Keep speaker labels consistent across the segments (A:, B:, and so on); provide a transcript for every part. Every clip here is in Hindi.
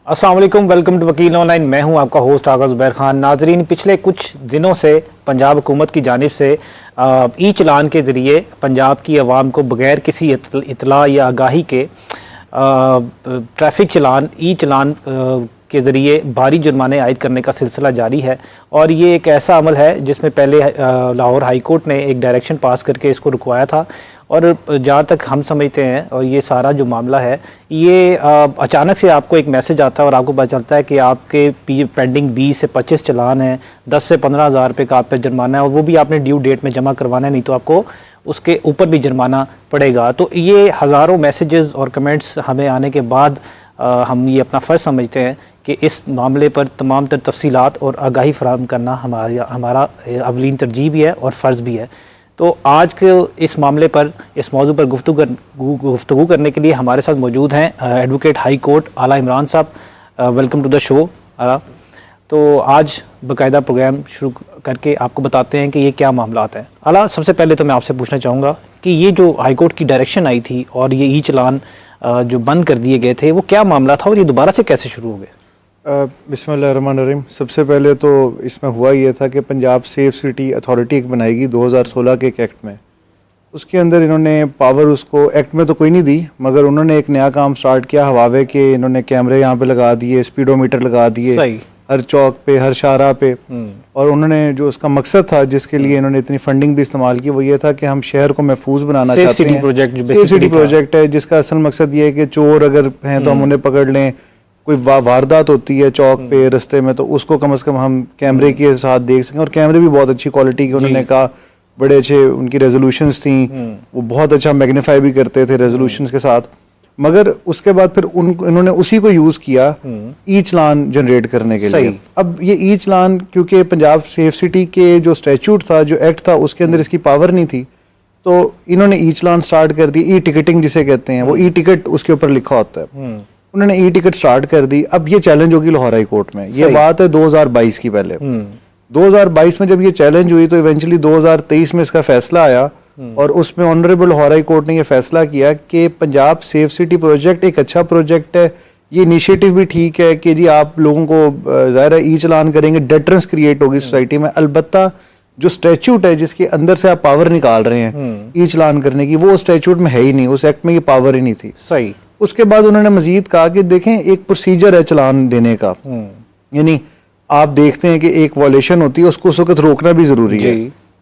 A: अस्सलाम वालेकुम, वेलकम टू वकील ऑनलाइन। मैं हूं आपका होस्ट आगा ज़ुबैर खान। नाजरीन, पिछले कुछ दिनों से पंजाब हुकूमत की जानिब से ई चलान के ज़रिए पंजाब की आवाम को बग़ैर किसी इतला या आगाही के ट्रैफिक चलान, ई चलान के ज़रिए भारी जुर्माने आयद करने का सिलसिला जारी है। और ये एक ऐसा अमल है जिसमें पहले लाहौर हाई कोर्ट ने एक डायरेक्शन पास करके इसको रुकवाया था। और जहाँ तक हम समझते हैं, और ये सारा जो मामला है, ये अचानक से आपको एक मैसेज आता है और आपको पता चलता है कि आपके पेंडिंग 20 से 25 चलान हैं, 10 से 15 हज़ार रुपये का आप पे जुर्माना है, और वो भी आपने ड्यू डेट में जमा करवाना है, नहीं तो आपको उसके ऊपर भी जुर्माना पड़ेगा। तो ये हज़ारों मैसेजेस और कमेंट्स हमें आने के बाद हम ये अपना फ़र्ज़ समझते हैं कि इस मामले पर तमाम तर तफसीलात और आगाही फराहम करना हमारा अवलीन तरजीह भी है और फ़र्ज़ भी है। तो आज के इस मामले पर, इस मौजू पर गुफ्तगू करने के लिए हमारे साथ मौजूद हैं एडवोकेट हाई कोर्ट आला इमरान साहब। वेलकम टू द शो आला। तो आज बाकायदा प्रोग्राम शुरू करके आपको बताते हैं कि ये क्या मामला हैं। आला, सबसे पहले तो मैं आपसे पूछना चाहूँगा कि ये जो हाई कोर्ट की डायरेक्शन आई थी और ये ई चलान जो बंद कर दिए गए थे, वो क्या मामला था और ये दोबारा से कैसे शुरू हो गए?
B: बिस्मिल्लाहिर्रहमानिर्रहीम। सबसे पहले तो इसमें हुआ ये था कि पंजाब सेफ सिटी अथॉरिटी एक बनाएगी 2016 के एक एक्ट में। उसके अंदर इन्होंने पावर, उसको एक्ट में तो कोई नहीं दी, मगर उन्होंने एक नया काम स्टार्ट किया हवावे के। इन्होंने कैमरे यहाँ पे लगा दिए, स्पीडोमीटर लगा दिए हर चौक पे, हर शाहराह पे। और उन्होंने जो उसका मकसद था, जिसके लिए इन्होंने इतनी फंडिंग भी इस्तेमाल की, वो ये था कि हम शहर को महफूज बनाना चाहते हैं। सेफ सिटी प्रोजेक्ट है जिसका असल मकसद ये है कि चोर अगर हैं तो हम उन्हें पकड़ लें, कोई वारदात होती है चौक पे, रास्ते में, तो उसको कम से कम हम कैमरे के साथ देख सकें। और कैमरे भी बहुत अच्छी क्वालिटी के उन्होंने कहा, बड़े अच्छे उनकी रेजोल्यूशंस थी, वो बहुत अच्छा मैग्नीफाई भी करते थे रेजोल्यूशंस के साथ। मगर उसके बाद फिर इन्होंने उसी को यूज किया ई चलान जनरेट करने के लिए। अब ये ई चलान, क्योंकि पंजाब सेफ सिटी के जो स्टैट्यूट था, जो एक्ट था, उसके अंदर इसकी पावर नहीं थी, तो इन्होंने ई चलान स्टार्ट कर दी। ई टिकटिंग जिसे कहते हैं, वो ई टिकट उसके ऊपर लिखा होता है, उन्होंने ई टिकट स्टार्ट कर दी। अब ये चैलेंज होगी लाहौर हाई कोर्ट में। ये बात है 2022 की। पहले 2022 में जब ये चैलेंज हुई तो इवेंचुअली 2023 में इसका फैसला आया, और उसमें ऑनरेबल लाहौर हाई कोर्ट ने ये फैसला किया कि पंजाब सेफ सिटी प्रोजेक्ट एक अच्छा प्रोजेक्ट है। ये इनिशिएटिव भी ठीक है कि जी आप लोगों को ज़ाहिर है ई चलान करेंगे, डेटरेंस क्रिएट होगी सोसाइटी में। अलबत्ता जो स्टैच्यूट है जिसके अंदर से आप पावर निकाल रहे हैं ई चलान करने की, वो स्टैच्यूट में है ही नहीं, उस एक्ट में ये पावर ही नहीं थी।
A: सही।
B: उसके बाद उन्होंने मजीद कहा कि देखें, एक प्रोसीजर है चलान देने का, यानी आप देखते हैं कि एक वॉलेशन होती है, उसको उस वक्त रोकना भी जरूरी है।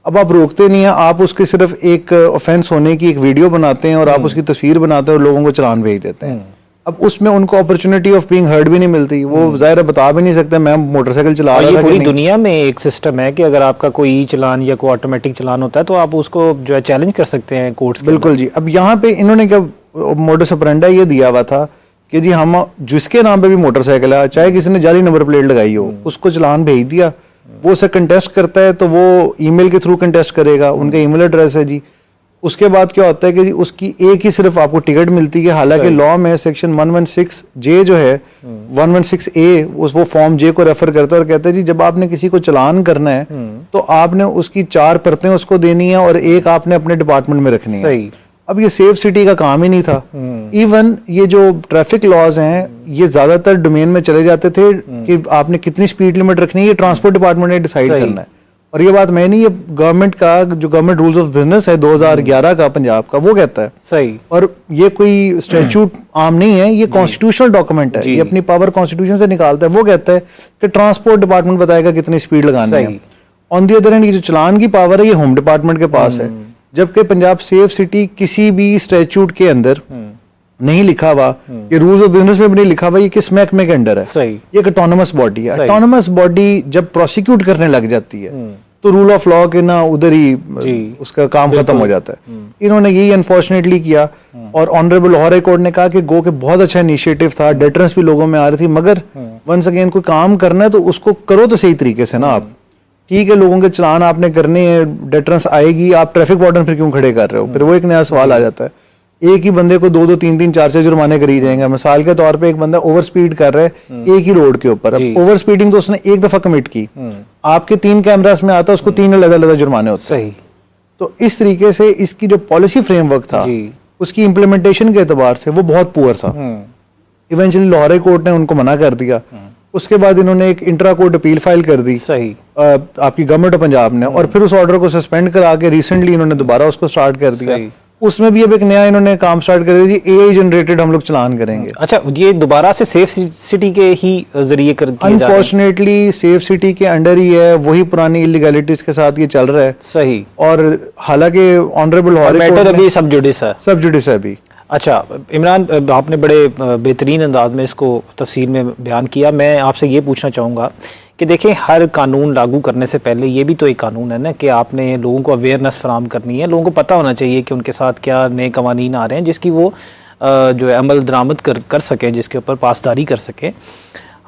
B: अब आप रोकते नहीं है, आप उसके सिर्फ एक ऑफेंस होने की एक वीडियो बनाते हैं और आप उसकी तस्वीर बनाते हैं और लोगों को चलान भेज देते हैं। अब उसमें उनको अपॉर्चुनिटी ऑफ बीइंग हर्ड भी नहीं मिलती, वो जाहिर है बता भी नहीं सकते मैं मोटरसाइकिल चला रहा था।
A: पूरी दुनिया में एक सिस्टम है कि अगर आपका कोई ई चलान या कोई ऑटोमेटिक चलान होता है तो आप उसको जो है चैलेंज कर सकते हैं कोर्ट्स के।
B: बिल्कुल जी। अब यहाँ पे इन्होंने क्या मोडस ऑपरेंडी ये दिया हुआ था कि जी हम जिसके नाम पे भी मोटरसाइकिल है, चाहे किसी ने जाली नंबर प्लेट लगाई हो, उसको चलान भेज दिया, वो उसे कंटेस्ट करता है तो वो ईमेल के थ्रू कंटेस्ट करेगा, उनका ईमेल एड्रेस है जी। उसके बाद क्या होता है कि जी उसकी एक ही सिर्फ आपको टिकट मिलती है। हालांकि लॉ में सेक्शन 116J जो है, 116A वो फॉर्म J को रेफर करता है और कहता है जी जब आपने किसी को चलान करना है तो आपने उसकी 4 परतें उसको देनी है और एक आपने अपने डिपार्टमेंट में रखनी है। अब ये सेफ सिटी का काम ही नहीं था। इवन ये जो ट्रैफिक लॉज हैं, ये ज्यादातर डोमेन में चले जाते थे कि आपने कितनी स्पीड लिमिट रखनी है, ये ट्रांसपोर्ट डिपार्टमेंट ने डिसाइड करना है। और ये बात मैं नहीं, ये गवर्नमेंट का जो गवर्नमेंट रूल्स ऑफ बिजनेस है 2011 का पंजाब का, वो कहता है।
A: सही।
B: और ये कोई स्टैट्यूट आम नहीं है, ये कॉन्स्टिट्यूशनल डॉक्यूमेंट है, ये अपनी पावर कॉन्स्टिट्यूशन से निकालता है। वो कहता है कि ट्रांसपोर्ट डिपार्टमेंट बताएगा कितनी स्पीड लगानी है। ऑन दी अदर हैंड, ये जो चलान की पावर है ये होम डिपार्टमेंट के पास है, जबकि पंजाब सेफ सिटी किसी भी स्टैट्यूट के अंदर नहीं लिखा हुआ, ये रूल्स ऑफ बिजनेस में भी नहीं लिखा हुआ, ये किस महकमे के अंडर है।
A: सही।
B: ये एक ऑटोनमस बॉडी है। ऑटोनमस बॉडी जब प्रोसिक्यूट करने लग जाती है तो रूल ऑफ लॉ के ना उधर ही उसका काम खत्म हो जाता है। इन्होंने यही अनफॉर्चुनेटली किया और ऑनरेबल लाहौर हाई कोर्ट ने कहा कि गो के बहुत अच्छा इनिशिएटिव था, डेटरेंस भी लोगों में आ रही थी, मगर वंस अगेन कोई काम करना है तो उसको करो तो सही तरीके से ना। आप ठीक है, लोगों के चलान आपने करने हैं, डेटरेंस आएगी, आप ट्रैफिक वार्डन फिर क्यों खड़े कर रहे हो? फिर वो एक नया सवाल आ जाता है। एक ही बंदे को 2-2, 3-3, 4-6 जुर्माने करी जाएंगे। मिसाल के तौर पे एक बंदा ओवर स्पीड कर रहा है एक ही रोड के ऊपर, अब ओवर स्पीडिंग तो उसने एक दफा कमिट की, आपके 3 कैमरास में आता है, उसको 3 अलग-अलग जुर्माने होते हैं।
A: सही।
B: तो इस तरीके से इसकी जो पॉलिसी फ्रेमवर्क था, उसकी इम्प्लीमेंटेशन के एतबार से वो बहुत पुअर था। इवेंचुअली लाहौर हाई कोर्ट ने उनको मना कर दिया। उसके बाद इन्होंने एक इंट्रा कोर्ट अपील फाइल कर दी
A: सही
B: आपकी गवर्नमेंट ऑफ पंजाब ने, और फिर उस ऑर्डर को सस्पेंड करा के रिसेंटली इन्होंने दोबारा उसको स्टार्ट कर दिया।
A: सही।
B: उसमें भी अब एक नया इन्होंने काम स्टार्ट कर दिया जी, AI जनरेटेड हम लोग चलान करेंगे।
A: अच्छा, ये दोबारा से सेफ सिटी के ही जरिए कर किया जा रहा है?
B: अनफॉर्चुनेटली सेफ सिटी के अंडर ही है, वही पुरानी इलीगैलिटीज के साथ ये चल रहा है।
A: सही।
B: और हालांकि ऑनरेबल लाहौर हाई कोर्ट
A: अभी सब जुडिस है,
B: सब जुडिस है अभी।
A: अच्छा इमरान, आपने बड़े बेहतरीन अंदाज में इसको तफसील में बयान किया। मैं आपसे ये पूछना चाहूँगा कि देखें, हर कानून लागू करने से पहले ये भी तो एक कानून है ना कि आपने लोगों को अवेयरनेस फराहम करनी है, लोगों को पता होना चाहिए कि उनके साथ क्या नए कवानीन आ रहे हैं जिसकी वो जो है अमल दरामद कर सकें, जिसके ऊपर पासदारी कर सकें।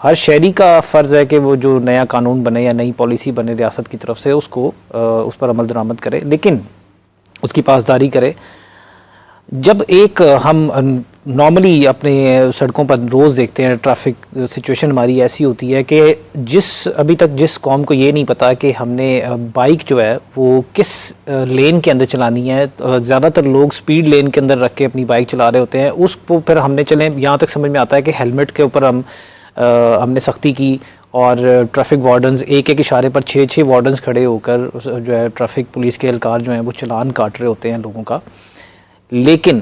A: हर शहरी का फ़र्ज़ है कि वो जो नया कानून बने या नई पॉलिसी बने रियासत की तरफ से उसको उस पर अमल दरामद करे, लेकिन उसकी पासदारी करे। जब एक हम नॉर्मली अपने सड़कों पर रोज़ देखते हैं, ट्रैफिक सिचुएशन हमारी ऐसी होती है कि अभी तक जिस कौम को ये नहीं पता कि हमने बाइक जो है वो किस लेन के अंदर चलानी है, ज़्यादातर लोग स्पीड लेन के अंदर रख के अपनी बाइक चला रहे होते हैं। उसको फिर हमने यहाँ तक समझ में आता है कि हेलमेट के ऊपर हमने सख्ती की, और ट्रैफिक वार्डन्स एक इशारे पर 6 वार्डन्स खड़े होकर जो है ट्रैफिक पुलिस के एहलकार जो हैं वो चालान काट रहे होते हैं लोगों का। लेकिन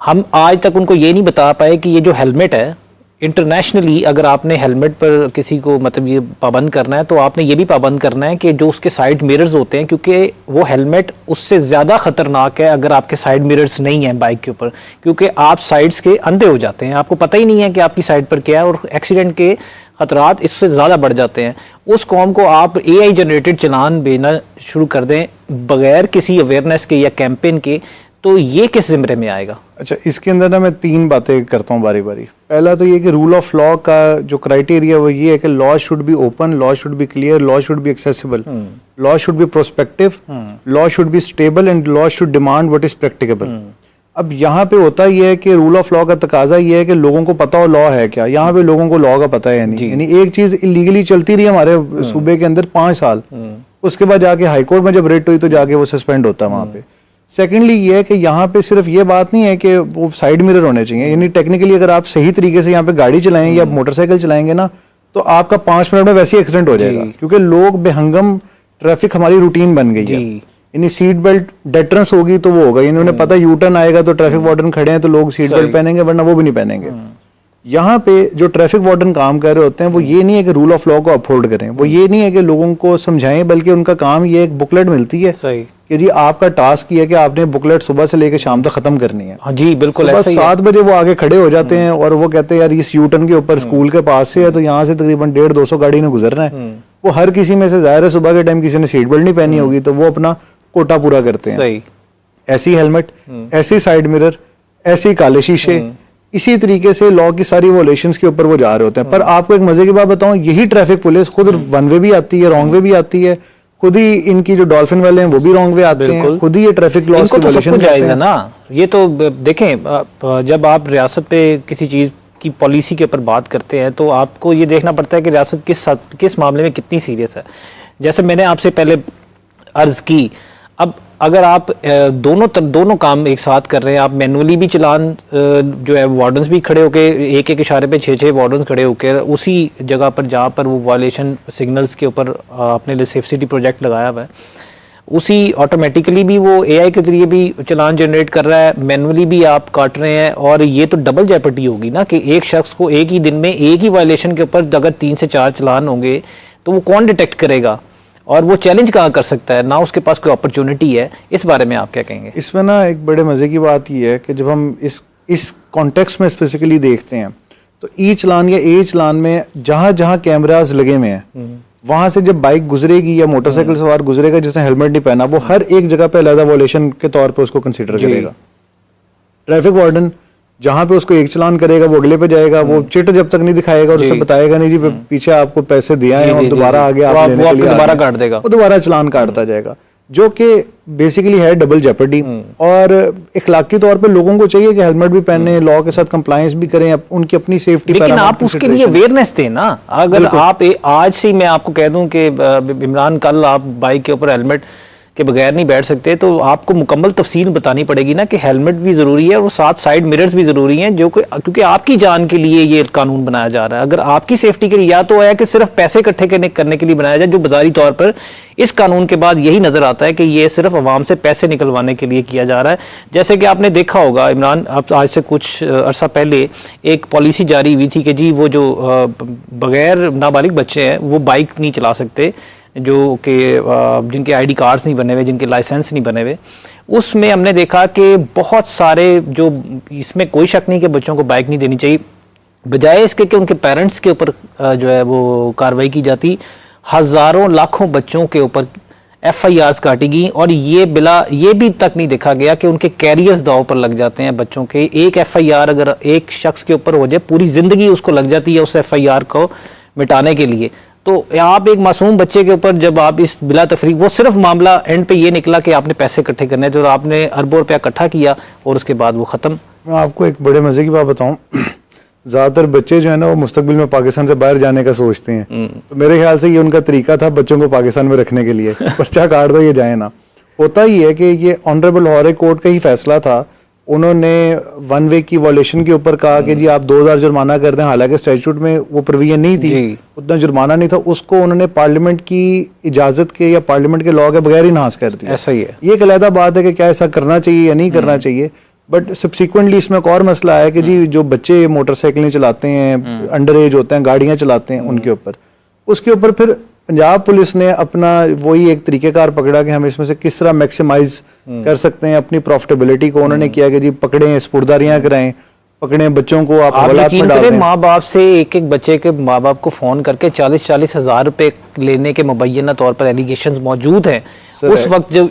A: हम आज तक उनको ये नहीं बता पाए कि ये जो हेलमेट है, इंटरनेशनली अगर आपने हेलमेट पर किसी को मतलब ये पाबंद करना है तो आपने ये भी पाबंद करना है कि जो उसके साइड मिरर्स होते हैं, क्योंकि वो हेलमेट उससे ज़्यादा ख़तरनाक है अगर आपके साइड मिरर्स नहीं हैं बाइक के ऊपर, क्योंकि आप साइड्स के अंधे हो जाते हैं, आपको पता ही नहीं है कि आपकी साइड पर क्या है, और एक्सीडेंट के ख़तरात इससे ज़्यादा बढ़ जाते हैं। उस कौम को आप AI जनरेटेड चलान भेजना शुरू कर दें बगैर किसी अवेयरनेस के या कैंपेन के, तो ये किस ज़िम्रे में आएगा?
B: अच्छा, इसके अंदर ना मैं 3 बातें करता हूँ बारी बारी। पहला तो ये कि रूल ऑफ लॉ का जो क्राइटेरिया वो ये है कि law should be open, law should be clear, law should be accessible, law should be prospective, law should be stable, and law should demand what is practicable. अब यहाँ पे होता ये है कि रूल ऑफ लॉ का तकाजा ये है कि लोगों को पता हो लॉ है क्या। यहाँ पे लोगों को लॉ का पता है नहीं, यानी एक चीज इलीगली चलती रही हमारे सूबे के अंदर 5 साल, उसके बाद जाके हाई कोर्ट में जब रेट हुई तो जाके वो सस्पेंड होता है वहाँ पे। सेकेंडली ये है कि यहाँ पे सिर्फ ये बात नहीं है कि वो साइड मिरर होने चाहिए, यानी टेक्निकली अगर आप सही तरीके से यहाँ पे गाड़ी चलाएंगे या मोटरसाइकिल चलाएंगे ना तो आपका 5 मिनट में वैसे ही एक्सीडेंट हो जाएगा, क्योंकि लोग बेहंगम, ट्रैफिक हमारी रूटीन बन गई है। यानी सीट बेल्ट डेटरेंस होगी तो वो होगा, इन्होंने पता यू टर्न आएगा तो ट्रैफिक वार्डन खड़े हैं तो लोग सीट बेल्ट पहनेंगे, वरना वो भी नहीं पहनेंगे। यहाँ पे जो ट्रैफिक वार्डन काम कर रहे होते हैं वो ये नहीं है कि रूल ऑफ लॉ को अपहोल्ड करें, वो ये नहीं है कि लोगों को समझाएं, बल्कि उनका काम ये एक बुकलेट मिलती है कि जी आपका टास्क ये है कि आपने बुकलेट सुबह से लेकर शाम तक खत्म करनी है।
A: हाँ जी बिल्कुल,
B: सुबह 7 बजे वो आगे खड़े हो जाते हैं और वो कहते हैं यार इस यू टर्न के ऊपर स्कूल के पास से है तो यहाँ से तकरीबन 150-200 गाड़ी ने गुजरना है। वो हर किसी में से जाहिर है सुबह के टाइम किसी ने सीट बेल्ट नहीं पहनी होगी तो वो अपना कोटा पूरा करते हैं। ऐसी हेलमेट, ऐसी साइड मिरर, ऐसे काले शीशे, इसी तरीके से लॉ की सारी वोलेशंस के ऊपर वो जा रहे होते हैं। पर आपको एक मजे की बात बताऊं, यही ट्रैफिक पुलिस खुद वन वे भी आती है, रॉन्ग वे भी आती है, खुद ही इनकी जो डॉल्फिन वाले हैं वो भी रॉन्ग वे आते हैं, खुद ही ये ट्रैफिक लॉस की वोलेशन
A: जायज है ना। ये तो देखें, जब आप रियासत पे किसी चीज की पॉलिसी के ऊपर बात करते हैं तो आपको ये देखना पड़ता है कि रियासत किस मामले में कितनी सीरियस है। जैसे मैंने आपसे पहले अर्ज की, अब अगर आप दोनों काम एक साथ कर रहे हैं, आप मैनुअली भी चलान जो है वार्डन्स भी खड़े होके एक इशारे पे 6 वार्डन्स खड़े होकर उसी जगह पर जहाँ पर वो वायलेशन सिग्नल्स के ऊपर अपने लिए सेफ सिटी प्रोजेक्ट लगाया हुआ है, उसी ऑटोमेटिकली भी वो AI के जरिए भी चलान जनरेट कर रहा है, मैनुअली भी आप काट रहे हैं। और ये तो डबल जेपर्टी होगी ना कि एक शख्स को एक ही दिन में एक ही वायलेशन के ऊपर अगर 3 से 4 चलान होंगे तो वो कौन डिटेक्ट करेगा और वो चैलेंज कहाँ कर सकता है ना, उसके पास कोई अपॉर्चुनिटी है। इस बारे में आप क्या कहेंगे?
B: इसमें ना एक बड़े मजे की बात ये है कि जब हम इस कॉन्टेक्स्ट में स्पेसिफिकली देखते हैं तो ई चलान या ए चलान में जहां जहां कैमरास लगे हुए हैं वहां से जब बाइक गुजरेगी या मोटरसाइकिल सवार गुजरेगा जिसने हेलमेट नहीं पहना, वो हर एक जगह पे अलग वॉलेशन के तौर पे उसको कंसीडर करेगा। ट्रैफिक वार्डन जहां पे उसको एक चलान करेगा वो अगले पे जाएगा, वो चिट जब तक नहीं दिखाएगा और उसे बताएगा नहीं जी पीछे आपको पैसे दिए हैं और दोबारा आगे आप लेने के लिए
A: दोबारा काट देगा,
B: वो दोबारा चलान काटता जाएगा, जो कि बेसिकली है डबल जेपर्डी। और इखलाकी तौर पे लोगों को चाहिए कि हेलमेट भी पहने, लॉ के साथ कंप्लायंस भी करें, उनकी अपनी सेफ्टी।
A: लेकिन आप उसके लिए अवेयरनेस दें ना। अगर आप आज से मैं आपको कह दूं कि इमरान कल आप बाइक के ऊपर हेलमेट के बगैर नहीं बैठ सकते, तो आपको मुकम्मल तफसील बतानी पड़ेगी ना कि हेलमेट भी ज़रूरी है और साथ साइड मिरर्स भी ज़रूरी हैं, जो कि क्योंकि आपकी जान के लिए ये कानून बनाया जा रहा है। अगर आपकी सेफ्टी के लिए या तो है कि सिर्फ पैसे इकट्ठे करने के लिए बनाया जाए, जो बाजारी तौर पर इस कानून के बाद यही नज़र आता है कि ये सिर्फ अवाम से पैसे निकलवाने के लिए किया जा रहा है। जैसे कि आपने देखा होगा इमरान, आप आज से कुछ अरसा पहले एक पॉलिसी जारी हुई थी कि जी वो जो बगैर नाबालिग बच्चे हैं वो बाइक नहीं चला सकते, जो कि जिनके आईडी कार्ड्स नहीं बने हुए, जिनके लाइसेंस नहीं बने हुए। उसमें हमने देखा कि बहुत सारे, जो इसमें कोई शक नहीं कि बच्चों को बाइक नहीं देनी चाहिए, बजाय इसके कि उनके पेरेंट्स के ऊपर जो है वो कार्रवाई की जाती, हज़ारों लाखों बच्चों के ऊपर FIRs काटी गई और ये भी तक नहीं देखा गया कि उनके कैरियर्स दांव पर लग जाते हैं बच्चों के। एक FIR अगर एक शख्स के ऊपर हो जाए, पूरी ज़िंदगी उसको लग जाती है उस FIR को मिटाने के लिए। तो आप एक मासूम बच्चे के ऊपर जब आप इस बिला तफरीक, वो सिर्फ मामला एंड पे ये निकला कि आपने पैसे इकट्ठे करने थे और आपने अरबों रुपया इकट्ठा किया और उसके बाद वो ख़त्म।
B: मैं आपको एक बड़े मज़े की बात बताऊं, ज़्यादातर बच्चे जो है ना वो मुस्तकबिल में पाकिस्तान से बाहर जाने का सोचते हैं, तो मेरे ख्याल से ये उनका तरीका था बच्चों को पाकिस्तान में रखने के लिए, पर्चा काट दो ये जाए ना। होता ही है कि ये ऑनरेबल लाहौर कोर्ट का ही फैसला था, उन्होंने वन वे की वॉलेशन के ऊपर कहा कि जी आप 2000 जुर्माना कर दें, हालांकि स्टैट्यूट में वो प्रोविजन नहीं थी, उतना जुर्माना नहीं था, उसको उन्होंने पार्लियामेंट की इजाजत के या पार्लियामेंट के लॉ के बगैर ही नाश कर दिया।
A: ऐसा ही है।
B: ये एक अलहदा बात है कि क्या ऐसा करना चाहिए या नहीं करना चाहिए, बट सब्सिक्वेंटली इसमें एक और मसला है कि जी जो बच्चे मोटरसाइकिलें चलाते हैं, अंडर एज होते हैं, गाड़ियां चलाते हैं, उनके ऊपर, उसके ऊपर फिर पंजाब पुलिस ने अपना वही एक तरीकेकार पकड़ा कि हम इसमें से किस तरह मैक्सिमाइज कर सकते हैं अपनी प्रॉफिटेबिलिटी को। उन्होंने किया कि जी पकड़ें, स्पुर्दारियां कराएं, पकड़ें बच्चों को, आप हवालात में डाल दें।
A: माँ बाप से एक बच्चे के माँ बाप को फोन करके 40-40 हज़ार रुपए लेने के मुबैना तौर पर एलिगेशंस मौजूद हैं। उस वक्त जब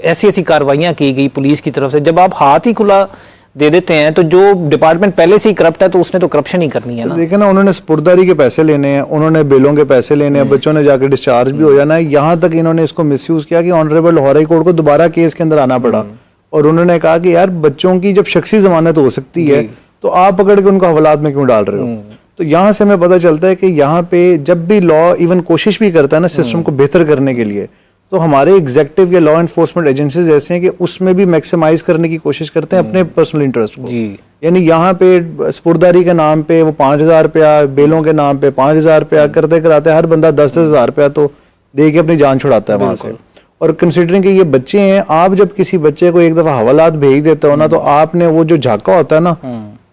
A: ऐसी कार्रवाइयां की गई पुलिस की तरफ से, जब आप हाथ ही खुला दे देते हैं तो जो डिपार्टमेंट पहले से ही करप्ट है तो उसने तो करप्शन ही करनी है ना।
B: देखिए ना, उन्होंने स्पुर्दारी के पैसे लेने हैं, उन्होंने बेलों के पैसे लेने हैं, बच्चों ने जाकर डिस्चार्ज भी हो जाना है। यहाँ तक इन्होंने इसको मिसयूज किया कि ऑनरेबल लाहौर हाई कोर्ट को दोबारा केस के अंदर आना पड़ा और उन्होंने कहा कि यार बच्चों की जब शख्सी जमानत हो सकती है तो आप पकड़ के उनको हवालात में क्यों डाल रहे हो। तो यहाँ से हमें पता चलता है कि यहाँ पे जब भी लॉ इवन कोशिश भी करता है ना सिस्टम को बेहतर करने के लिए, तो हमारे एग्जेक्टिव या लॉ एनफोर्समेंट एजेंसीज ऐसे हैं कि उसमें भी मैक्सिमाइज करने की कोशिश करते हैं अपने पर्सनल इंटरेस्ट को। यानी यहाँ पे स्पुर्दारी के नाम पे वो 5000 रुपया, बेलों के नाम पे 5000 रुपया करते कराते हर बंदा 10-10 हज़ार रुपया तो दे के अपनी जान छुड़ाता है वहां से। और कंसिडरिंग कि ये बच्चे हैं, आप जब किसी बच्चे को एक दफा हवालात भेज देते हो ना, तो आपने वो जो झाका होता है ना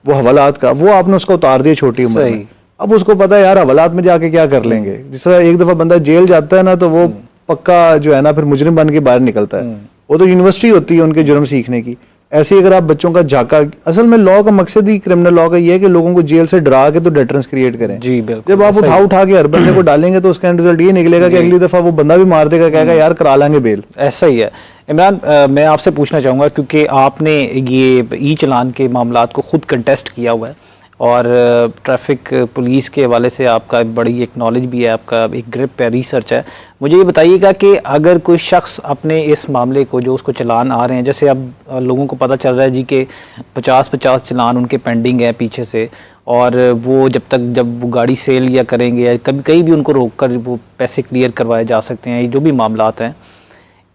B: वो हवालात का, वो आपने उसको उतार दिया छोटी उम्र में। अब उसको पता है यार हवालात में जाके क्या कर लेंगे। जिस तरह एक दफा बंदा जेल जाता है ना तो वो पक्का जो है ना फिर मुजरिम बन के बाहर निकलता है। वो तो यूनिवर्सिटी होती है उनके जुर्म सीखने की। ऐसे ही अगर आप बच्चों का झाका, असल में लॉ का मकसद ही क्रिमिनल लॉ का ये है कि लोगों को जेल से डरा के तो डेटरेंस क्रिएट करें।
A: जी बिल्कुल।
B: जब आप उठा के हर बंदे को डालेंगे तो उसका रिजल्ट ये निकलेगा कि अगली दफा वो बंदा भी मार देगा, कहेगा यार करा लेंगे बेल।
A: ऐसा ही है। इमरान, मैं आपसे पूछना चाहूँगा क्योंकि आपने ये ई चलान के मामलात को खुद कंटेस्ट किया हुआ है और ट्रैफिक पुलिस के हवाले से आपका बड़ी एक नॉलेज भी है, आपका एक ग्रिप है, रिसर्च है। मुझे ये बताइएगा कि अगर कोई शख्स अपने इस मामले को, जो उसको चलान आ रहे हैं, जैसे अब लोगों को पता चल रहा है जी कि 50-50 चलान उनके पेंडिंग है पीछे से, और वो जब वो गाड़ी सेल या करेंगे या कभी कहीं भी उनको रोक कर वो पैसे क्लियर करवाए जा सकते हैं, ये जो भी मामलात हैं,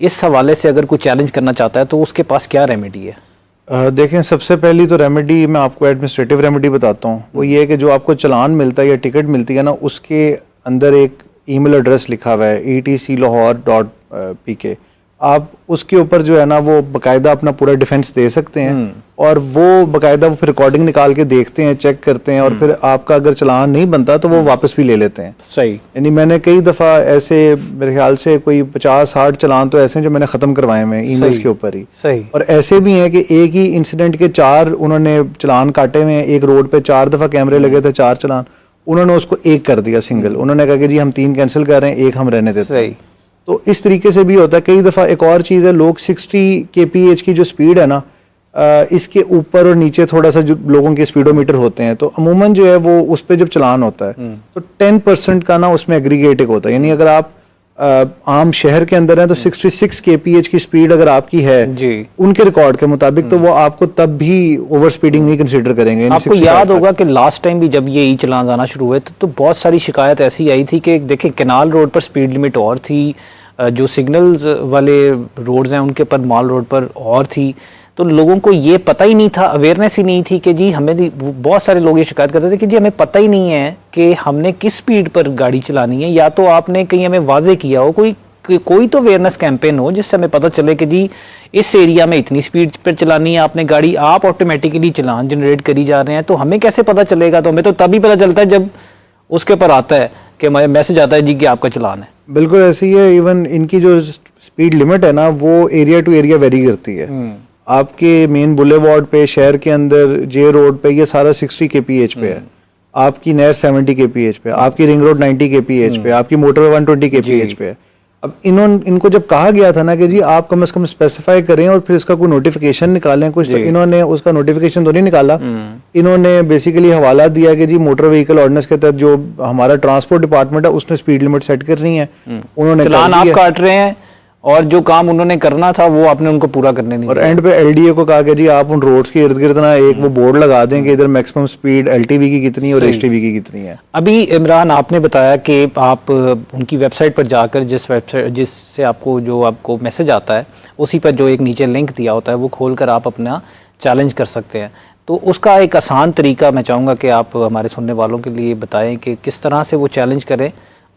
A: इस हवाले से अगर कोई चैलेंज करना चाहता है तो उसके पास क्या रेमेडी है?
B: देखें, सबसे पहली तो रेमेडी मैं आपको एडमिनिस्ट्रेटिव रेमेडी बताता हूँ। वो ये है कि जो आपको चलान मिलता है या टिकट मिलती है ना, उसके अंदर एक ईमेल एड्रेस लिखा हुआ है etclahore.pk। आप उसके ऊपर जो है ना वो बाकायदा अपना पूरा डिफेंस दे सकते हैं और वो बाकायदा वो फिर रिकॉर्डिंग निकाल के देखते हैं, चेक करते हैं और फिर आपका अगर चलान नहीं बनता तो वो वापस भी ले लेते हैं।
A: सही।
B: यानी मैंने कई दफ़ा ऐसे, मेरे ख्याल से कोई 50-60 चलान तो ऐसे हैं जो मैंने ख़त्म करवाए हैं ईमेल्स के ऊपर ही।
A: सही।
B: और ऐसे भी हैं कि एक ही इंसिडेंट के 4 उन्होंने चलान काटे हुए हैं, एक रोड पे 4 दफ़ा कैमरे लगे थे, 4 चलान, उन्होंने उसको एक कर दिया सिंगल। उन्होंने कहा कि जी हम 3 कैंसिल कर रहे हैं, एक हम रहने देते हैं। तो इस तरीके से भी होता है। कई दफ़ा एक और चीज़ है, लोग 60 kph की जो स्पीड है ना, इसके ऊपर और नीचे थोड़ा सा जो लोगों के स्पीडोमीटर होते हैं, तो अमूमन जो है वो उस पर जब चलान होता है तो 10% का ना उसमें एग्रीगेट एक होता है। यानी अगर आप आम शहर के अंदर हैं तो 66 kph की स्पीड अगर आपकी है उनके रिकॉर्ड के मुताबिक, तो वो आपको तब भी ओवर स्पीडिंग नहीं कंसीडर करेंगे।
A: आपको याद होगा कि लास्ट टाइम भी जब ये ई चलान आना शुरू हुए तो बहुत सारी शिकायत ऐसी आई थी कि देखिए कैनाल रोड पर स्पीड लिमिट और थी, जो सिग्नल्स वाले रोड्स हैं उनके पर माल रोड पर और थी, तो लोगों को ये पता ही नहीं था, अवेयरनेस ही नहीं थी कि जी हमें, बहुत सारे लोग ये शिकायत करते थे कि जी हमें पता ही नहीं है कि हमने किस स्पीड पर गाड़ी चलानी है, या तो आपने कहीं हमें वाजे किया हो, कोई तो अवेयरनेस कैंपेन हो जिससे हमें पता चले कि जी इस एरिया में इतनी स्पीड पर चलानी है आपने गाड़ी, आप ऑटोमेटिकली चलान जनरेट करी जा रहे हैं, तो हमें कैसे पता चलेगा? तो हमें तो तभी पता चलता है जब उसके ऊपर आता है कि मैसेज आता है जी कि आपका चलान है।
B: बिल्कुल ऐसी है। इवन इनकी जो स्पीड लिमिट है ना, वो एरिया टू एरिया वेरी करती है। आपके मेन बुलेवार्ड पे, शहर के अंदर, जे रोड पे, ये सारा 60 kph पे है। आपकी नहर 70 kph पे, आपकी रिंग रोड 90 kph पे, आपकी मोटरवे 120 kph पे है। अब इनको जब कहा गया था ना कि जी आप कम से कम स्पेसिफाई करें और फिर इसका कोई नोटिफिकेशन निकालें कुछ, तो इन्होंने उसका नोटिफिकेशन तो नहीं निकाला। इन्होंने बेसिकली हवाला दिया कि जी मोटर व्हीकल ऑर्डिनेंस के तहत जो हमारा ट्रांसपोर्ट डिपार्टमेंट है उसने स्पीड लिमिट सेट करनी है, उन्होंने
A: चलान आप काट रहे हैं और जो काम उन्होंने करना था वो आपने उनको पूरा करने नहीं
B: और
A: दिया।
B: एंड पे एलडीए को कहा कि जी आप उन रोड्स के इर्द गिर्द ना एक वो बोर्ड लगा दें कि इधर मैक्सिमम स्पीड एलटीवी की कितनी है और एचटीवी की कितनी है।
A: अभी इमरान आपने बताया कि आप उनकी वेबसाइट पर जाकर जिससे आपको मैसेज आता है उसी पर जो एक नीचे लिंक दिया होता है वो खोलकर आप अपना चैलेंज कर सकते हैं। तो उसका एक आसान तरीका मैं चाहूँगा कि आप हमारे सुनने वालों के लिए बताएं कि किस तरह से वो चैलेंज करें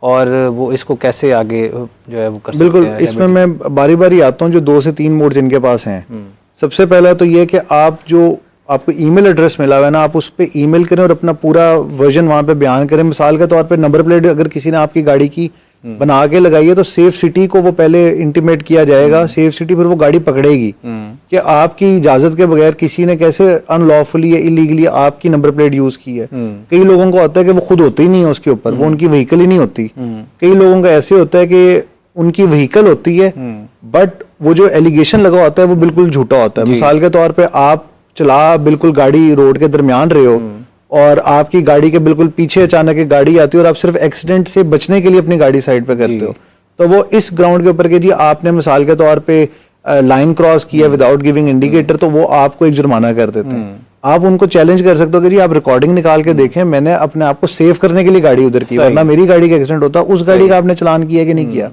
A: और वो इसको कैसे आगे जो है वो कर सकते हैं।
B: बिल्कुल, इसमें मैं बारी बारी आता हूँ जो 2 से 3 मोड्स इनके पास हैं। सबसे पहला तो ये कि आप जो आपको ईमेल एड्रेस मिला हुआ है ना, आप उस पर ईमेल करें और अपना पूरा वर्जन वहाँ पे बयान करें। मिसाल के तौर पे नंबर प्लेट अगर किसी ने आपकी गाड़ी की बना के लगाई है तो सेफ सिटी को वो पहले इंटीमेट किया जाएगा, सेफ सिटी फिर वो गाड़ी पकड़ेगी कि आपकी इजाजत के बगैर किसी ने कैसे अनलॉफुली या इलीगली आपकी नंबर प्लेट यूज की है। कई लोगों को होता है कि वो खुद होती ही नहीं है उसके ऊपर, वो उनकी व्हीकल ही नहीं होती। कई लोगों का ऐसे होता है कि उनकी व्हीकल होती है बट वो जो एलिगेशन लगा होता है वो बिल्कुल झूठा होता है। मिसाल के तौर पर आप चला बिल्कुल गाड़ी रोड के दरमियान रहे हो और आपकी गाड़ी के बिल्कुल पीछे अचानक एक गाड़ी आती है और आप सिर्फ एक्सीडेंट से बचने के लिए अपनी गाड़ी साइड पे करते हो, तो वो इस ग्राउंड के ऊपर कि जी आपने मिसाल के तौर पे लाइन क्रॉस किया विदाउट गिविंग इंडिकेटर, तो वो आपको एक जुर्माना कर देते हैं। आप उनको चैलेंज कर सकते हो कि जी आप रिकॉर्डिंग निकाल के देखें, मैंने अपने आप को सेव करने के लिए गाड़ी उधर की, वरना मेरी गाड़ी का एक्सीडेंट होता, उस गाड़ी का आपने चलान किया कि नहीं किया।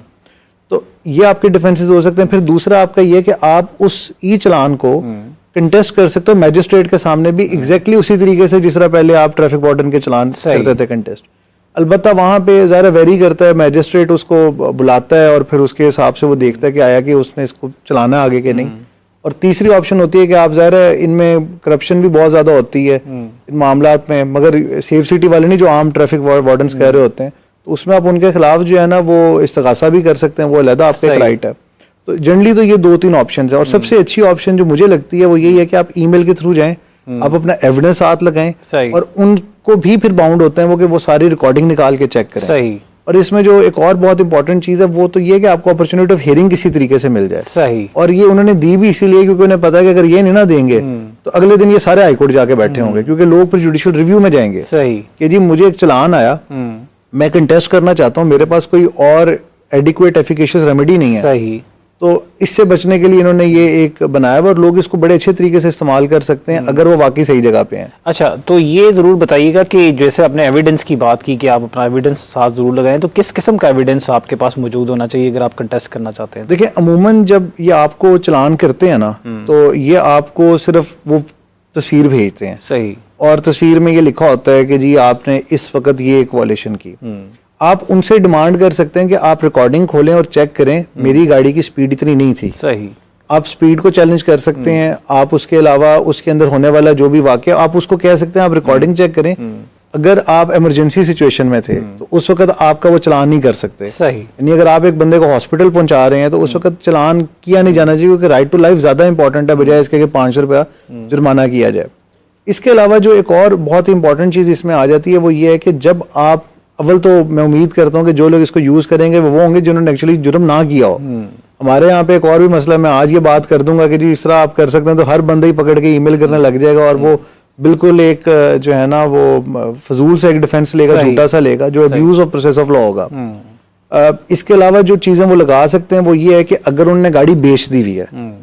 B: तो ये आपके डिफेंसेस हो सकते हैं। फिर दूसरा आपका ये कि आप उस ई चलान को कंटेस्ट कर सकते हो मैजिस्ट्रेट के सामने भी एग्जैक्टली उसी तरीके से जिस तरह पहले आप ट्रैफिक वार्डन के चलान करते थे कंटेस्ट। अलबत्ता वहां पे ज़रा वेरी करता है, मैजिस्ट्रेट उसको बुलाता है और फिर उसके हिसाब से वो देखता है कि आया कि उसने इसको चलाना आगे के नहीं। और तीसरी ऑप्शन होती है कि आप ज़रा इनमें करप्शन भी बहुत ज़्यादा होती है इन मामलात में, मगर सेफ सिटी वाले नहीं जो आम ट्रैफिक वार्डन्स कह रहे होते हैं, तो उसमें आप उनके खिलाफ जो है ना वो इस्तगासा भी कर सकते हैं, वो अलग आपका एक राइट है। तो जनरली तो ये 2-3 ऑप्शन है और सबसे अच्छी ऑप्शन जो मुझे लगती है वो यही है कि आप ईमेल के थ्रू जाएं, आप अपना एविडेंस साथ लगाएं और उनको भी फिर बाउंड होते हैं वो कि वो सारी रिकॉर्डिंग निकाल के चेक करें।
A: सही।
B: और इसमें जो एक और बहुत इंपॉर्टेंट चीज है वो तो ये कि आपको अपॉर्चुनिटी ऑफ हियरिंग किसी तरीके से मिल जाए।
A: सही।
B: और ये उन्होंने दी भी इसीलिए क्योंकि उन्हें पता है कि अगर ये नहीं ना देंगे तो अगले दिन ये सारे हाईकोर्ट जाके बैठे होंगे, क्योंकि लोग फिर जुडिशियल रिव्यू में जाएंगे।
A: सही।
B: कि जी मुझे एक चलान आया, मैं कंटेस्ट करना चाहता हूँ, मेरे पास कोई और एडिक्वेट एफिकेशियस रेमेडी नहीं है।
A: सही।
B: तो इससे बचने के लिए इन्होंने ये एक बनाया हुआ और लोग इसको बड़े अच्छे तरीके से इस्तेमाल कर सकते हैं अगर वो वाकई सही जगह पे हैं।
A: अच्छा, तो ये जरूर बताइएगा कि जैसे आपने एविडेंस की बात की कि आप अपना एविडेंस साथ जरूर लगाएं, तो किस किस्म का एविडेंस आपके पास मौजूद होना चाहिए अगर आप कंटेस्ट करना चाहते हैं?
B: देखिए, अमूमन जब ये आपको चलान करते हैं ना तो ये आपको सिर्फ वो तस्वीर भेजते हैं।
A: सही।
B: और तस्वीर में ये लिखा होता है कि जी आपने इस वक्त ये एक वॉयलेशन की। आप उनसे डिमांड कर सकते हैं कि आप रिकॉर्डिंग खोलें और चेक करें मेरी गाड़ी की स्पीड इतनी नहीं थी।
A: सही।
B: आप स्पीड को चैलेंज कर सकते हैं। आप उसके अलावा उसके अंदर होने वाला जो भी वाकया आप उसको कह सकते हैं, आप रिकॉर्डिंग चेक करें। अगर आप इमरजेंसी सिचुएशन में थे तो उस वक्त आपका वो चलान नहीं कर सकते।
A: सही।
B: यानी अगर आप एक बंदे को हॉस्पिटल पहुंचा रहे हैं तो उस वक्त चलान किया नहीं जाना चाहिए, क्योंकि राइट टू लाइफ ज्यादा इंपॉर्टेंट है बजाय इसके कि 500 रुपया जुर्माना किया जाए। इसके अलावा जो एक और बहुत इंपॉर्टेंट चीज इसमें आ जाती है वो ये है कि जब आप अव्वल तो मैं उम्मीद करता हूँ कि जो लोग इसको यूज करेंगे वो होंगे जिन्होंने एक्चुअली जुर्म ना किया हो। हमारे यहाँ पे एक और भी मसला, मैं आज ये बात कर दूंगा कि जी इस तरह आप कर सकते हैं तो हर बंदे ही पकड़ के ईमेल करने लग जाएगा और वो बिल्कुल एक जो है ना वो फजूल से एक डिफेंस लेगा, झूठा सा लेगा, जो abuse of process of law होगा। इसके अलावा जो चीजें वो लगा सकते हैं वो ये है कि अगर उन्होंने गाड़ी बेच दी हुई है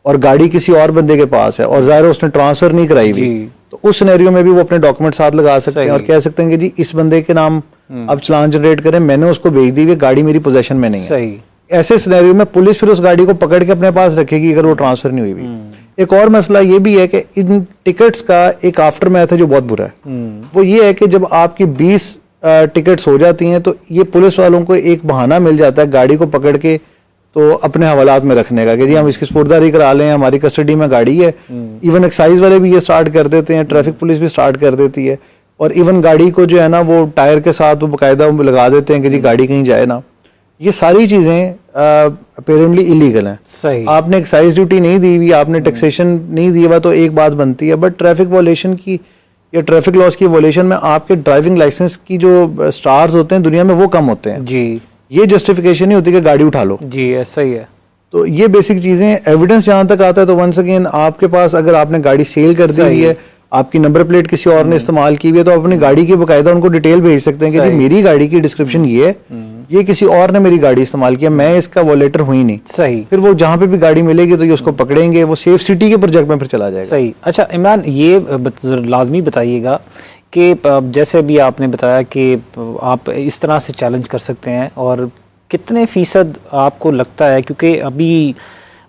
B: और गाड़ी किसी और बंदे के पास है और जाहिर है उसने ट्रांसफर नहीं कराई हुई, तो उस सिनेरियो में भी वो अपने डॉक्यूमेंट साथ लगा सकते हैं और कह सकते हैं कि जी इस बंदे के नाम आप चलान जनरेट करें, मैंने उसको भेज दी हुई, गाड़ी मेरी पोजेशन में नहीं है। ऐसे सिनेरियो में पुलिस फिर उस गाड़ी को पकड़ के अपने पास रखेगी अगर वो ट्रांसफर नहीं हुई भी। एक और मसला ये भी है कि इन टिकट्स का एक आफ्टर मैथ है जो बहुत बुरा है। वो ये है कि जब आपकी 20 टिकट्स हो जाती हैं तो ये पुलिस वालों को एक बहाना मिल जाता है गाड़ी को पकड़ के तो अपने हवालात में रखने का कि जी हम इसकी स्पुर्दारी करा लें, हमारी कस्टडी में गाड़ी है। इवन एक्साइज वाले भी ये स्टार्ट कर देते हैं, ट्रैफिक पुलिस भी स्टार्ट कर देती है, और इवन गाड़ी को जो है ना वो टायर के साथ वो बाकायदा लगा देते हैं कि जी गाड़ी कहीं जाए ना। ये सारी चीज़ें अपेरेंटली इलीगल हैं।
A: सही। आपने
B: एक्साइज ड्यूटी नहीं दी हुई, आपने टैक्सेशन नहीं दी हुआ तो एक बात बनती है, बट ट्रैफिक वॉलेशन की या ट्रैफिक लॉस की वॉलेशन में आपके ड्राइविंग लाइसेंस की जो स्टार्स होते हैं दुनिया में वो कम होते हैं जी। ये जस्टिफिकेशन नहीं होती कि गाड़ी उठा लो
A: जी, ऐसा ही है।
B: तो ये बेसिक चीज़ें, एविडेंस जहाँ तक आता है तो वंस अगेन आपके पास अगर आपने गाड़ी सेल कर दी हुई है, आपकी नंबर प्लेट किसी और ने इस्तेमाल की हुई है, तो आप अपनी गाड़ी की बकायदा उनको डिटेल भेज सकते हैं कि जी मेरी गाड़ी की डिस्क्रिप्शन ये है, ये किसी और ने मेरी गाड़ी इस्तेमाल किया, मैं इसका वॉलेटर हुई नहीं। सही। फिर वो जहाँ पे भी गाड़ी मिलेगी तो ये उसको पकड़ेंगे, वो सेफ सिटी के प्रोजेक्ट में फिर चला जाएगा।
A: सही। अच्छा इमरान, ये लाजमी बताइएगा कि जैसे अभी आपने बताया कि आप इस तरह से चैलेंज कर सकते हैं, और कितने फ़ीसद आपको लगता है, क्योंकि अभी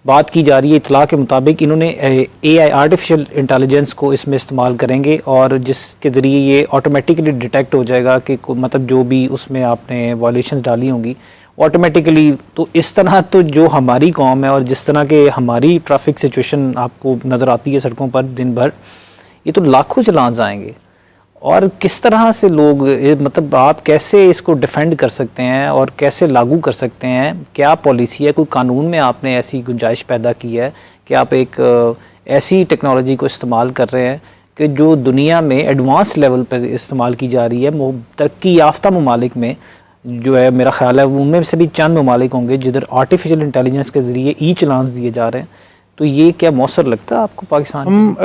A: बात की जा रही है इतला के मुताबिक इन्होंने AI आर्टिफिशियल इंटेलिजेंस को इसमें इस्तेमाल करेंगे और जिसके ज़रिए ये ऑटोमेटिकली डिटेक्ट हो जाएगा कि मतलब जो भी उसमें आपने वॉलेशंस डाली होंगी ऑटोमेटिकली। तो इस तरह तो जो हमारी कौम है और जिस तरह के हमारी ट्रैफिक सिचुएशन आपको नज़र आती है सड़कों पर दिन भर, ये तो लाखों चलान आएंगे। और किस तरह से लोग मतलब आप कैसे इसको डिफेंड कर सकते हैं और कैसे लागू कर सकते हैं? क्या पॉलिसी है, कोई कानून में आपने ऐसी गुंजाइश पैदा की है कि आप एक ऐसी टेक्नोलॉजी को इस्तेमाल कर रहे हैं कि जो दुनिया में एडवांस लेवल पर इस्तेमाल की जा रही है? तरक्की याफ्ता ममालिक में जो है, मेरा ख्याल है उनमें से भी चंद ममालिक होंगे जिधर आर्टिफिशियल इंटेलिजेंस के ज़रिए चलान्स दिए जा रहे हैं। तो ये क्या मौसर लगता है आपको पाकिस्तान?
B: हम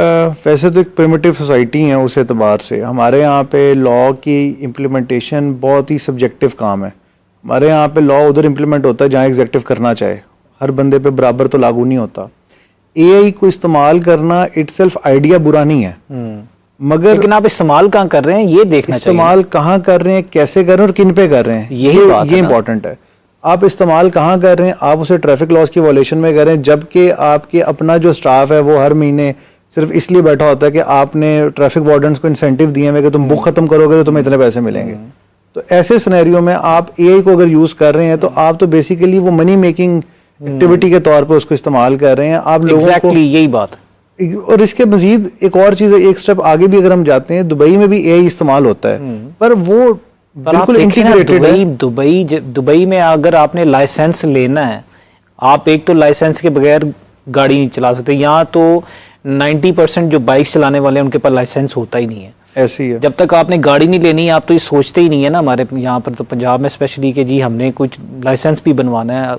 B: वैसे तो एक प्रिमिटिव सोसाइटी हैं, उस एतबार से हमारे यहाँ पे लॉ की इम्प्लीमेंटेशन बहुत ही सब्जेक्टिव काम है। हमारे यहाँ पे लॉ उधर इम्प्लीमेंट होता है जहाँ एग्जेक्टिव करना चाहे, हर बंदे पे बराबर तो लागू नहीं होता। AI को इस्तेमाल करना इटसेल्फ आइडिया बुरा नहीं है, मगर
A: लेकिन आप इस्तेमाल कहाँ कर रहे हैं ये देखना चाहिए।
B: इस्तेमाल कहाँ कर रहे हैं, कैसे कर रहे हैं और किन पे कर रहे हैं, ये इंपॉर्टेंट है। आप इस्तेमाल कहाँ कर रहे हैं, आप उसे ट्रैफिक लॉस की वॉलेशन में कर रहे हैं, जबकि आपके अपना जो स्टाफ है वो हर महीने सिर्फ इसलिए बैठा होता है कि आपने ट्रैफिक वार्डन्स को इंसेंटिव दिए हैं कि तुम बुक खत्म करोगे तो तुम्हें इतने पैसे मिलेंगे। तो ऐसे सिनेरियो में आप AI को अगर यूज कर रहे हैं तो आप तो बेसिकली वो मनी मेकिंग एक्टिविटी के तौर पर उसको इस्तेमाल कर रहे हैं। आप लोगों को
A: यही बात।
B: और इसके मजीद एक और चीज है, एक स्टेप आगे भी अगर हम जाते हैं, दुबई में भी AI इस्तेमाल होता है, पर वो बिल्कुल इंटीग्रेटेड है।
A: दुबई में अगर आपने लाइसेंस लेना है, आप एक तो लाइसेंस के बगैर गाड़ी नहीं चला सकते। यहाँ तो 90% जो बाइक चलाने वाले हैं उनके पास लाइसेंस होता ही नहीं है।
B: ऐसी है,
A: जब तक आपने गाड़ी नहीं लेनी आप तो ये सोचते ही नहीं है ना। हमारे यहाँ पर तो पंजाब में स्पेशली कि जी हमने कुछ लाइसेंस भी बनवाना है।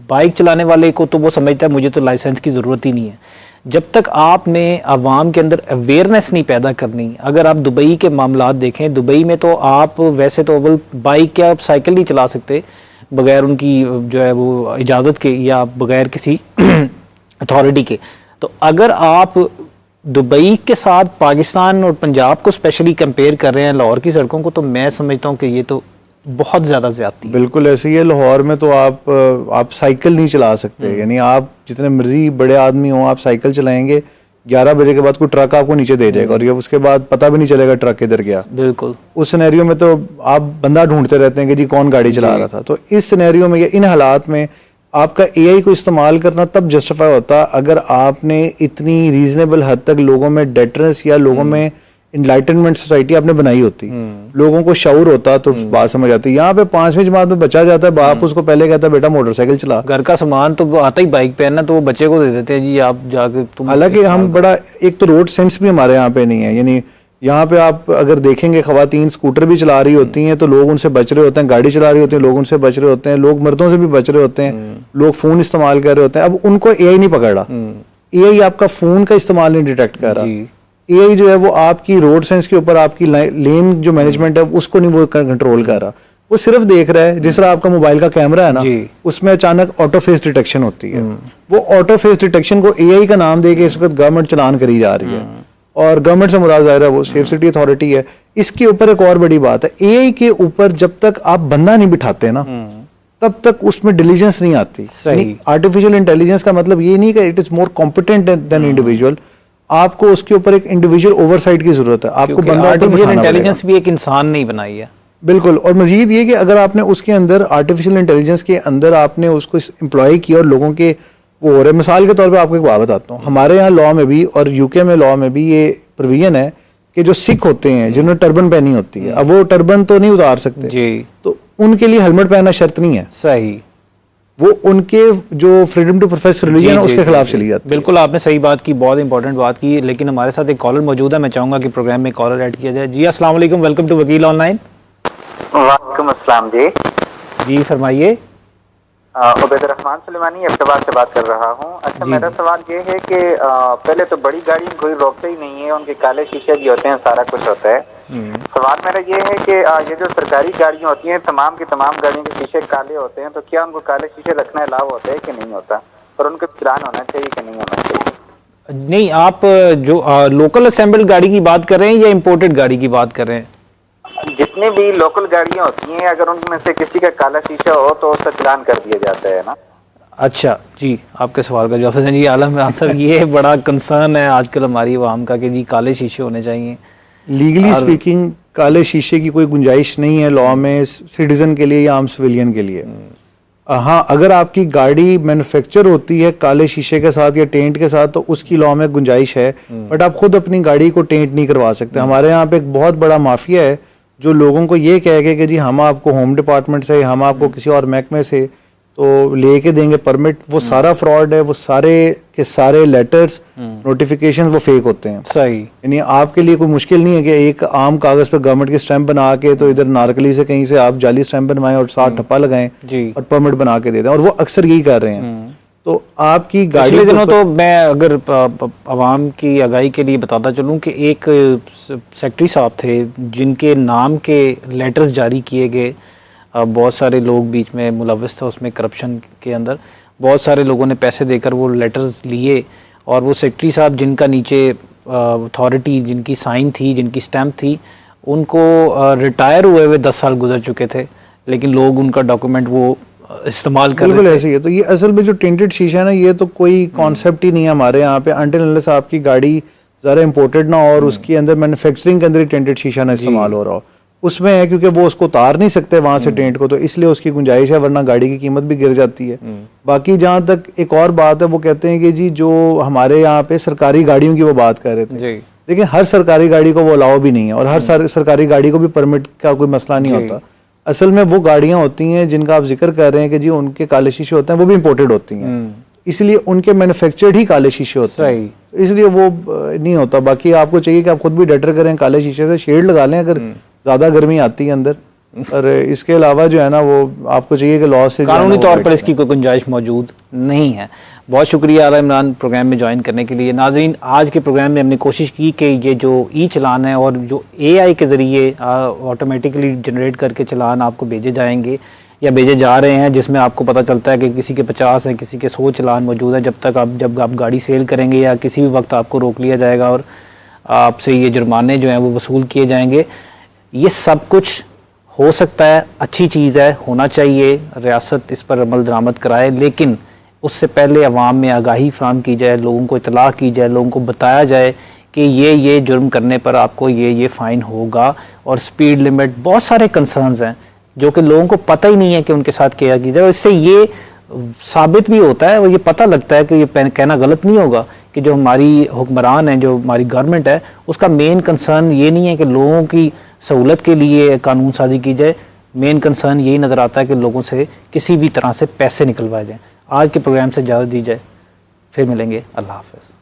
A: बाइक चलाने वाले को तो वो समझता है मुझे तो लाइसेंस की ज़रूरत ही नहीं है। जब तक आपने आवाम के अंदर अवेयरनेस नहीं पैदा करनी। अगर आप दुबई के मामलात देखें, दुबई में तो आप वैसे तो अव्वल बाइक या आप साइकिल नहीं चला सकते बगैर उनकी जो है वो इजाज़त के या बगैर किसी अथॉरिटी के। तो अगर आप दुबई के साथ पाकिस्तान और पंजाब को स्पेशली कंपेयर कर रहे हैं लाहौर की सड़कों को, तो मैं समझता हूँ कि ये तो बहुत ज़्यादा ज़्यादती है।
B: बिल्कुल ऐसे ही है। लाहौर में तो आप साइकिल नहीं चला सकते, यानी आप जितने मर्जी बड़े आदमी हो आप साइकिल चलाएंगे 11 बजे के बाद कोई ट्रक आपको नीचे दे जाएगा और ये उसके बाद पता भी नहीं चलेगा ट्रक किधर गया।
A: बिल्कुल।
B: उस सिनेरियो में तो आप बंदा ढूंढते रहते हैं कि जी कौन गाड़ी चला रहा था। तो इस सिनेरियो में या इन हालात में आपका AI को इस्तेमाल करना तब जस्टिफाई होता अगर आपने इतनी रीजनेबल हद तक लोगों में डेटरेंस या लोगों में इनलाइटनमेंट सोसाइटी आपने बनाई होती, लोगों को शऊर होता तो बात समझ आती। यहाँ पे 5वीं जमात में बच्चा जाता है, बाप उसको पहले कहता है बेटा मोटरसाइकिल चला,
A: घर का सामान तो आता ही बाइक पे है ना, तो वो बच्चे को दे देते हैं जी आप जाके तुम।
B: हालांकि हम बड़ा एक तो रोड सेंस भी हमारे यहाँ पे नहीं है, यानी यहाँ पे आप अगर देखेंगे खवातीन स्कूटर भी चला रही होती हैं तो लोग उनसे बच रहे होते हैं, गाड़ी चला रही होती है लोग उनसे बच रहे होते हैं, लोग मर्दों से भी बच रहे होते हैं, लोग फोन इस्तेमाल कर रहे होते हैं। अब उनको AI नहीं पकड़ रहा, AI आपका फोन का इस्तेमाल नहीं डिटेक्ट कर रहा। AI जो है वो आपकी रोड सेंस के ऊपर आपकी लेन जो मैनेजमेंट है उसको नहीं वो कंट्रोल कर रहा, वो सिर्फ देख रहा है। जिस तरह आपका मोबाइल का कैमरा है ना, उसमें अचानक ऑटो फेस डिटेक्शन होती है, वो ऑटो फेस डिटेक्शन को AI का नाम दे के इस वक्त गवर्नमेंट चलान करी जा रही है, और गवर्नमेंट से मुराद ज़ाहिर है वो सेफ सिटी अथॉरिटी है। इसके ऊपर एक और बड़ी बात है, AI के ऊपर जब तक आप बंदा नहीं बिठाते ना तब तक उसमें डिलीजेंस नहीं आती।
A: सही।
B: आर्टिफिशियल इंटेलिजेंस का मतलब ये नहीं कि it is more competent than individual, आपको उसके ऊपर एक इंडिविजुअल ओवरसाइट की जरूरत है, आपको बंदा
A: आर्टिफिशियल इंटेलिजेंस भी एक इंसान नहीं बनाई है।
B: बिल्कुल। और मजीद ये कि अगर आपने उसके अंदर आर्टिफिशियल इंटेलिजेंस के अंदर आपने उसको एम्प्लॉय किया और लोगों के वो हो रहे, मिसाल के तौर पे आपको एक बात बताता हूँ, हमारे यहाँ लॉ में भी और यूके में लॉ में भी ये प्रोविजन है कि जो सिख होते हैं जिन्होंने टर्बन पहनी होती है, अब वो टर्बन तो नहीं उतार सकते
A: जी,
B: तो उनके लिए हेलमेट पहनना शर्त नहीं है,
A: सही,
B: वो उनके जो फ्रीडम टू प्रोफेस रिलीजन है उसके खिलाफ चली जाती है।
A: बिल्कुल आपने सही बात की, बहुत इंपॉर्टेंट बात की। लेकिन हमारे साथ एक कॉलर मौजूद है, मैं चाहूंगा कि प्रोग्राम में कॉलर ऐड किया जाए। जी अस्सलाम वालेकुम, वेलकम टू वकील ऑनलाइन।
C: वालेकुम अस्सलाम जी।
A: जी फरमाइए।
C: उबैदुर रहमान सुलेमानी अब्दाबाद से बात कर रहा हूँ। अच्छा, मेरा सवाल ये है कि पहले तो बड़ी गाड़ी कोई रोकते ही नहीं है, उनके काले शीशे भी होते हैं, सारा कुछ होता है। सवाल मेरा ये है कि ये जो सरकारी गाड़ियाँ होती हैं, तमाम की तमाम गाड़ियों के शीशे काले होते हैं, तो क्या उनको काले शीशे रखना अलाउ होता है कि नहीं होता, और उनको चलान होना चाहिए कि नहीं होना चाहिए?
A: नहीं, आप जो लोकल असेंबल्ड गाड़ी की बात कर रहे हैं या इम्पोर्टेड गाड़ी की बात कर रहे हैं?
C: जितनी भी लोकल गाड़ियाँ होती हैं, अगर उनमें से किसी का काला शीशा हो तो उसका चलान कर दिया जाता है ना।
A: अच्छा जी, आपके सवाल का जवाब जी आलम आंसर ये बड़ा कंसर्न है आजकल हमारी आवाम का कि जी काले शीशे होने चाहिए।
B: लीगली स्पीकिंग काले शीशे की कोई गुंजाइश नहीं है लॉ में सिटीजन के लिए या आम सिविलियन के लिए। हाँ, अगर आपकी गाड़ी मैन्युफैक्चर होती है काले शीशे के साथ या टेंट के साथ तो उसकी लॉ में गुंजाइश है, बट आप खुद अपनी गाड़ी को टेंट नहीं करवा सकते। हमारे यहाँ पे एक बहुत बड़ा माफिया है जो लोगों को ये कह के कि जी हम आपको होम डिपार्टमेंट से, हम आपको किसी और महकमे से तो लेके देंगे परमिट, वो सारा फ्रॉड है। वो सारे के सारे लेटर्स नोटिफिकेशन वो फेक होते हैं।
A: सही।
B: यानी आपके लिए कोई मुश्किल नहीं है कि एक आम कागज पे गवर्नमेंट की स्टैंप बना के तो इधर नारकली से कहीं से आप जाली स्टैंप बनवाएं और 60 ठप्पा लगाएं और परमिट बना के दे दें, और वो अक्सर यही कर रहे हैं। तो आपकी गाड़ी
A: पिछले दिनों तो मैं अगर आवाम की आगाही के लिए बताता चलूं कि एक सेक्रेटरी साहब थे जिनके नाम के लेटर्स जारी किए गए, बहुत सारे लोग बीच में मुलव्वस थे उसमें करप्शन के अंदर, बहुत सारे लोगों ने पैसे देकर वो लेटर्स लिए, और वो सेक्रेटरी साहब जिनका नीचे अथॉरिटी जिनकी साइन थी, जिनकी स्टैंप थी, उनको रिटायर हुए हुए 10 साल गुजर चुके थे, लेकिन लोग उनका डॉक्यूमेंट वो इस्तेमाल कर रहे थे।
B: ऐसे ही है। तो ये असल में जो टिंटेड शीशा है ना, ये तो कोई कॉन्सेप्ट ही नहीं है हमारे यहाँ पे, अनटिल अनलेस आपकी गाड़ी ज़रा इम्पोर्टेड ना और उसके अंदर मैन्युफैक्चरिंग के अंदर ही टेंटेड शीशा ना इस्तेमाल हो रहा हो। उसमें है क्योंकि वो उसको उतार नहीं सकते वहां से टेंट को, तो इसलिए उसकी गुंजाइश है, वरना गाड़ी की कीमत भी गिर जाती है। बाकी जहाँ तक एक और बात है, वो कहते हैं कि जी जो हमारे यहाँ पे सरकारी गाड़ियों की वो बात कर रहे थे, लेकिन हर सरकारी गाड़ी को वो अलाउ भी नहीं है, और हर सरकारी गाड़ी को भी परमिट का कोई मसला नहीं होता। असल में वो गाड़ियां होती हैं जिनका आप जिक्र कर रहे हैं कि जी उनके काले शीशे होते हैं, वो भी इंपोर्टेड होती हैं, इसलिए उनके मैन्युफैक्चर्ड ही काले शीशे होते हैं, इसलिए वो नहीं होता। बाकी आपको चाहिए कि आप खुद भी डटर करें, काले शीशे से शेड लगा लें अगर ज़्यादा गर्मी आती है अंदर, और इसके अलावा जो है ना वो आपको चाहिए कि लॉ से
A: कानूनी तौर पर इसकी कोई गुंजाइश मौजूद नहीं है। बहुत शुक्रिया आला इमरान प्रोग्राम में ज्वाइन करने के लिए। नाज़रीन, आज के प्रोग्राम में हमने कोशिश की कि ये जो ई चलान है और जो AI के ज़रिए ऑटोमेटिकली जनरेट करके चलान आपको भेजे जाएंगे या भेजे जा रहे हैं, जिसमें आपको पता चलता है कि किसी के 50 है, किसी के 100 चलान मौजूद है, जब आप गाड़ी सेल करेंगे या किसी भी वक्त आपको रोक लिया जाएगा और आपसे ये जुर्माने जो हैं वो वसूल किए जाएंगे। ये सब कुछ हो सकता है, अच्छी चीज़ है, होना चाहिए, रियासत इस पर अमल दरामद कराए, लेकिन उससे पहले अवाम में आगाही फराहम की जाए, लोगों को इतला की जाए, लोगों को बताया जाए कि ये जुर्म करने पर आपको ये फ़ाइन होगा, और स्पीड लिमिट, बहुत सारे कंसर्न्स हैं जो कि लोगों को पता ही नहीं है कि उनके साथ क्या की जाए। और इससे ये साबित भी होता है और ये पता लगता है कि ये कहना गलत नहीं होगा कि जो हमारी हुक्मरान है, जो हमारी गवर्नमेंट है, उसका मेन कंसर्न ये नहीं है कि लोगों की सहूलत के लिए कानून साजी की जाए, मेन कंसर्न यही नज़र आता है कि लोगों से किसी भी तरह से पैसे निकलवाए जाएं। आज के प्रोग्राम से इजाज़त दी जाए, फिर मिलेंगे। अल्लाह हाफ़िज़।